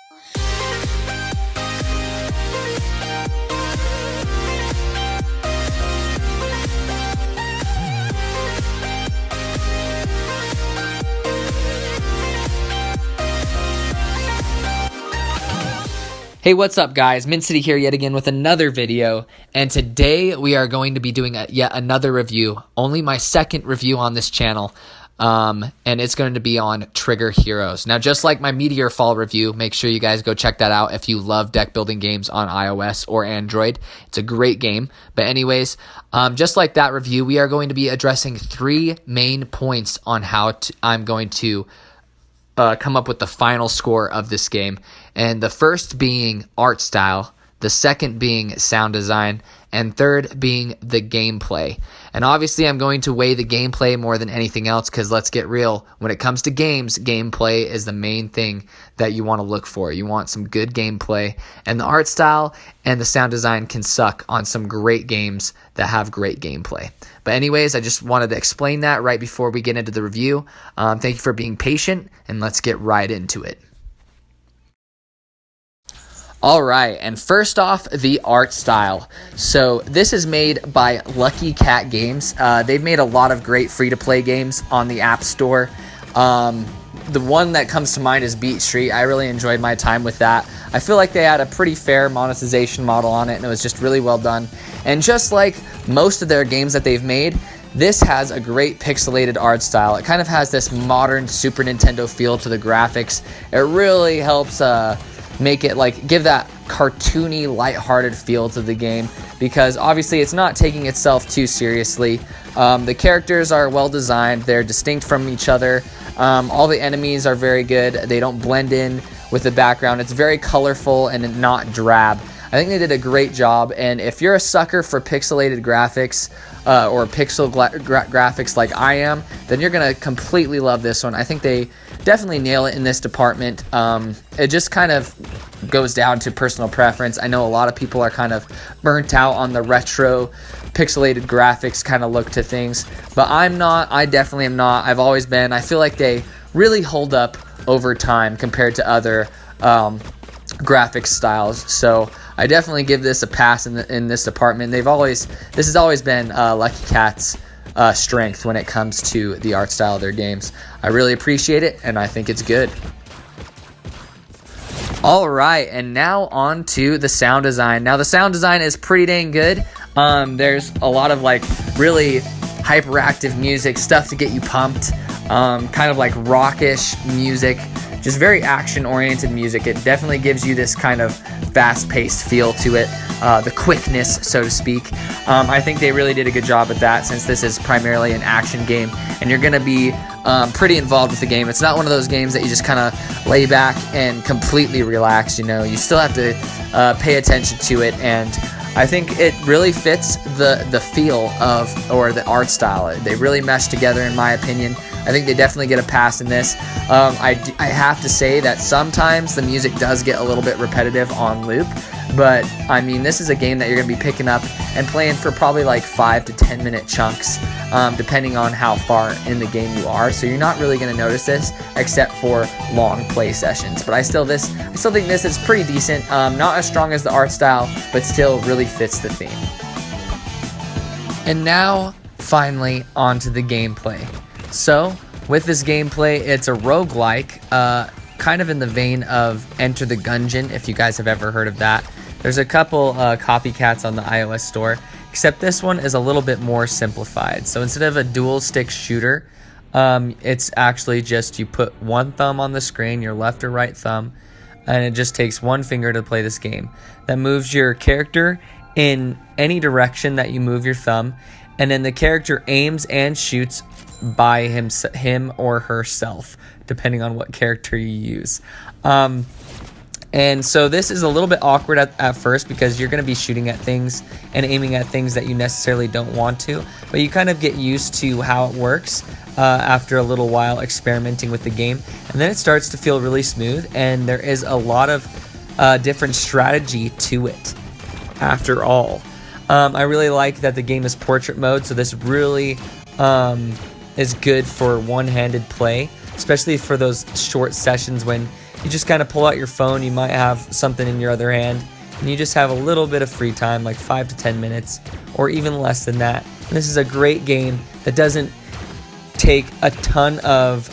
Hey, what's up guys? Mint City here yet again with another video, and today we are going to be doing yet another review, only my second review on this channel, and it's going to be on Trigger Heroes. Now, just like my Meteor Fall review, make sure you guys go check that out if you love deck building games on iOS or Android. It's a great game. But anyways, just like that review, we are going to be addressing 3 main points on how I'm going to come up with the final score of this game. And the first being art style, the second being sound design, and third being the gameplay. And obviously I'm going to weigh the gameplay more than anything else, because let's get real, when it comes to games, gameplay is the main thing that you want to look for. You want some good gameplay, and the art style and the sound design can suck on some great games that have great gameplay. But anyways, I just wanted to explain that right before we get into the review. Thank you for being patient, and let's get right into it. Alright, and first off, the art style. So this is made by Lucky Cat Games. They've made a lot of great free-to-play games on the App Store. The one that comes to mind is Beat Street. I really enjoyed my time with that. I feel like they had a pretty fair monetization model on it, and it was just really well done. And just like most of their games that they've made, this has a great pixelated art style. It kind of has this modern Super Nintendo feel to the graphics. It really helps make it give that cartoony, lighthearted feel to the game, because obviously it's not taking itself too seriously. The characters are well designed, they're distinct from each other. All the enemies are very good, they don't blend in with the background. It's very colorful and not drab. I think they did a great job, and if you're a sucker for pixelated graphics or pixel graphics like I am, then you're going to completely love this one. I think they definitely nail it in this department. It just kind of goes down to personal preference. I know a lot of people are kind of burnt out on the retro pixelated graphics kind of look to things, but I'm not. I definitely am not. I've always been. I feel like they really hold up over time compared to other graphics styles. So I definitely give this a pass in this department. This has always been Lucky Cat's strength when it comes to the art style of their games. I really appreciate it, and I think it's good. All right, and now on to the sound design. Now the sound design is pretty dang good. There's a lot of really hyperactive music, stuff to get you pumped, kind of like rockish music, just very action-oriented music. It definitely gives you this kind of fast-paced feel to it, the quickness, so to speak. I think they really did a good job at that, since this is primarily an action game, and you're going to be pretty involved with the game. It's not one of those games that you just kind of lay back and completely relax. You still have to pay attention to it, and I think it really fits the feel or the art style. They really mesh together, in my opinion. I think they definitely get a pass in this. I have to say that sometimes the music does get a little bit repetitive on loop, but I mean, this is a game that you're going to be picking up and playing for probably 5 to 10 minute chunks, depending on how far in the game you are. So you're not really going to notice this except for long play sessions. But I still think this is pretty decent. Not as strong as the art style, but still really fits the theme. And now, finally, onto the gameplay. So, with this gameplay, it's a roguelike, kind of in the vein of Enter the Gungeon, if you guys have ever heard of that. There's a couple copycats on the iOS store, except this one is a little bit more simplified. So instead of a dual stick shooter, it's actually just you put one thumb on the screen, your left or right thumb, and it just takes one finger to play this game. That moves your character in any direction that you move your thumb, and then the character aims and shoots by him or herself, depending on what character you use. And so this is a little bit awkward at first, because you're going to be shooting at things and aiming at things that you necessarily don't want to, but you kind of get used to how it works after a little while experimenting with the game, and then it starts to feel really smooth, and there is a lot of different strategy to it after all. I really like that the game is portrait mode, so this really is good for one-handed play, especially for those short sessions when you just kind of pull out your phone. You might have something in your other hand, and you just have a little bit of free time, like 5 to 10 minutes, or even less than that. And this is a great game that doesn't take a ton of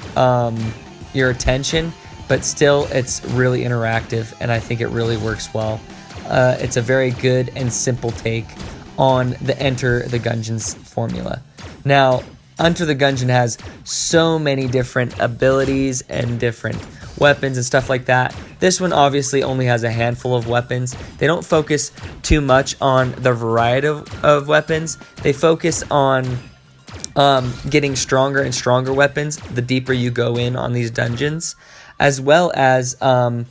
your attention, but still it's really interactive, and I think it really works well. It's a very good and simple take on the Enter the Gungeons formula. Now, Enter the Gungeon has so many different abilities and different weapons and stuff like that. This one obviously only has a handful of weapons. They don't focus too much on the variety of weapons. They focus on getting stronger and stronger weapons the deeper you go in on these dungeons, as well as the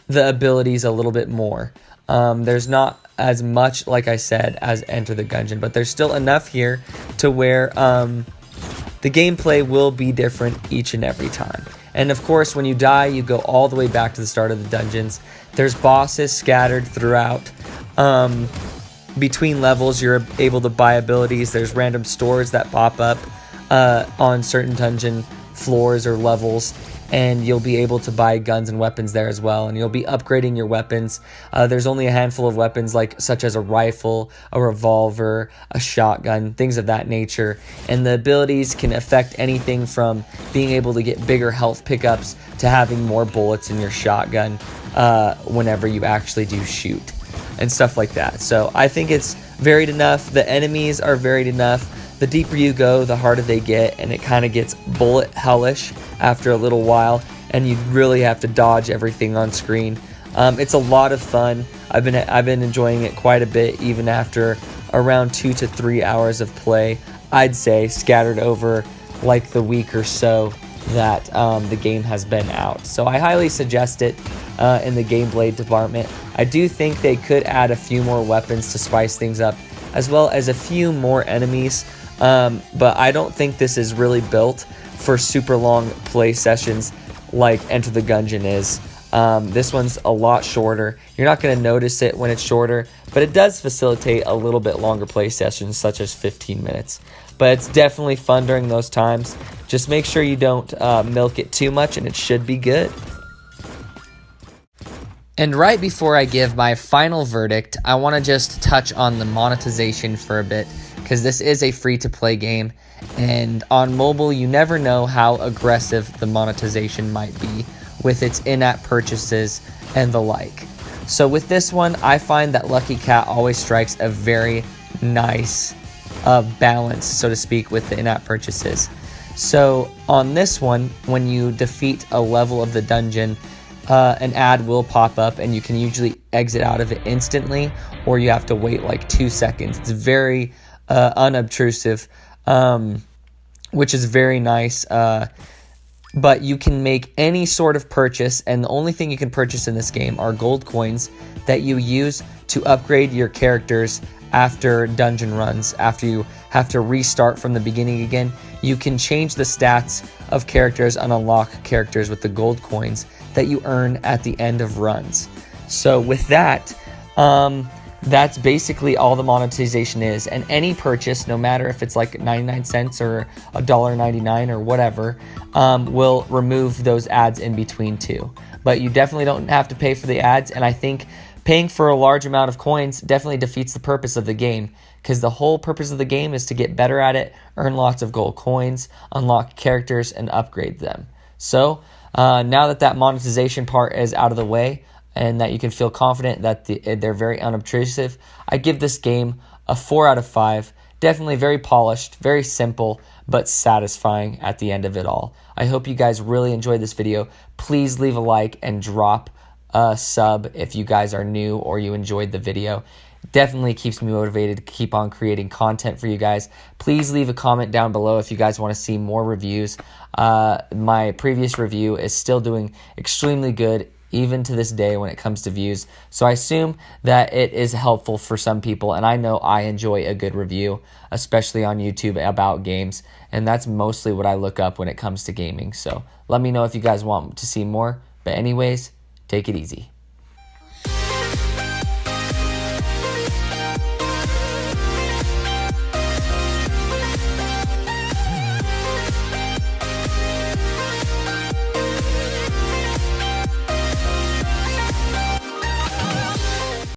abilities a little bit more. There's not as much, like I said, as Enter the Gungeon, but there's still enough here to where the gameplay will be different each and every time. And of course, when you die, you go all the way back to the start of the dungeons. There's bosses scattered throughout. Between levels, you're able to buy abilities. There's random stores that pop up on certain dungeon floors or levels, and you'll be able to buy guns and weapons there as well, and you'll be upgrading your weapons. There's only a handful of weapons, such as a rifle, a revolver, a shotgun, things of that nature, and the abilities can affect anything from being able to get bigger health pickups to having more bullets in your shotgun whenever you actually do shoot, and stuff like that. So I think it's varied enough. The enemies are varied enough. The deeper you go, the harder they get, and it kind of gets bullet hellish after a little while, and you really have to dodge everything on screen. It's a lot of fun. I've been enjoying it quite a bit, even after around 2 to 3 hours of play, I'd say, scattered over like the week or so that the game has been out. So I highly suggest it in the gameplay department. I do think they could add a few more weapons to spice things up, as well as a few more enemies. But I don't think this is really built for super long play sessions like Enter the Gungeon is. This one's a lot shorter. You're not going to notice it when it's shorter, but it does facilitate a little bit longer play sessions, such as 15 minutes. But it's definitely fun during those times. Just make sure you don't milk it too much, and it should be good. And right before I give my final verdict, I want to just touch on the monetization for a bit, because this is a free-to-play game, and on mobile, you never know how aggressive the monetization might be with its in-app purchases and the like. So with this one, I find that Lucky Cat always strikes a very nice balance, so to speak, with the in-app purchases. So on this one, when you defeat a level of the dungeon, an ad will pop up, and you can usually exit out of it instantly, or you have to wait like 2 seconds. It's very unobtrusive, which is very nice. But you can make any sort of purchase, and the only thing you can purchase in this game are gold coins that you use to upgrade your characters after dungeon runs. After you have to restart from the beginning again, you can change the stats of characters and unlock characters with the gold coins that you earn at the end of runs. So with that, that's basically all the monetization is, and any purchase, no matter if it's like 99 cents or $1.99 or whatever, will remove those ads in between too. But you definitely don't have to pay for the ads, and I think paying for a large amount of coins definitely defeats the purpose of the game, because the whole purpose of the game is to get better at it, earn lots of gold coins, unlock characters, and upgrade them. So now that monetization part is out of the way, and that you can feel confident that they're very unobtrusive, I give this game a 4 out of 5. Definitely very polished, very simple, but satisfying at the end of it all. I hope you guys really enjoyed this video. Please leave a like and drop a sub if you guys are new or you enjoyed the video. Definitely keeps me motivated to keep on creating content for you guys. Please leave a comment down below if you guys want to see more reviews. My previous review is still doing extremely good, even to this day when it comes to views. So I assume that it is helpful for some people, and I know I enjoy a good review, especially on YouTube about games, and that's mostly what I look up when it comes to gaming. So let me know if you guys want to see more. But anyways, take it easy.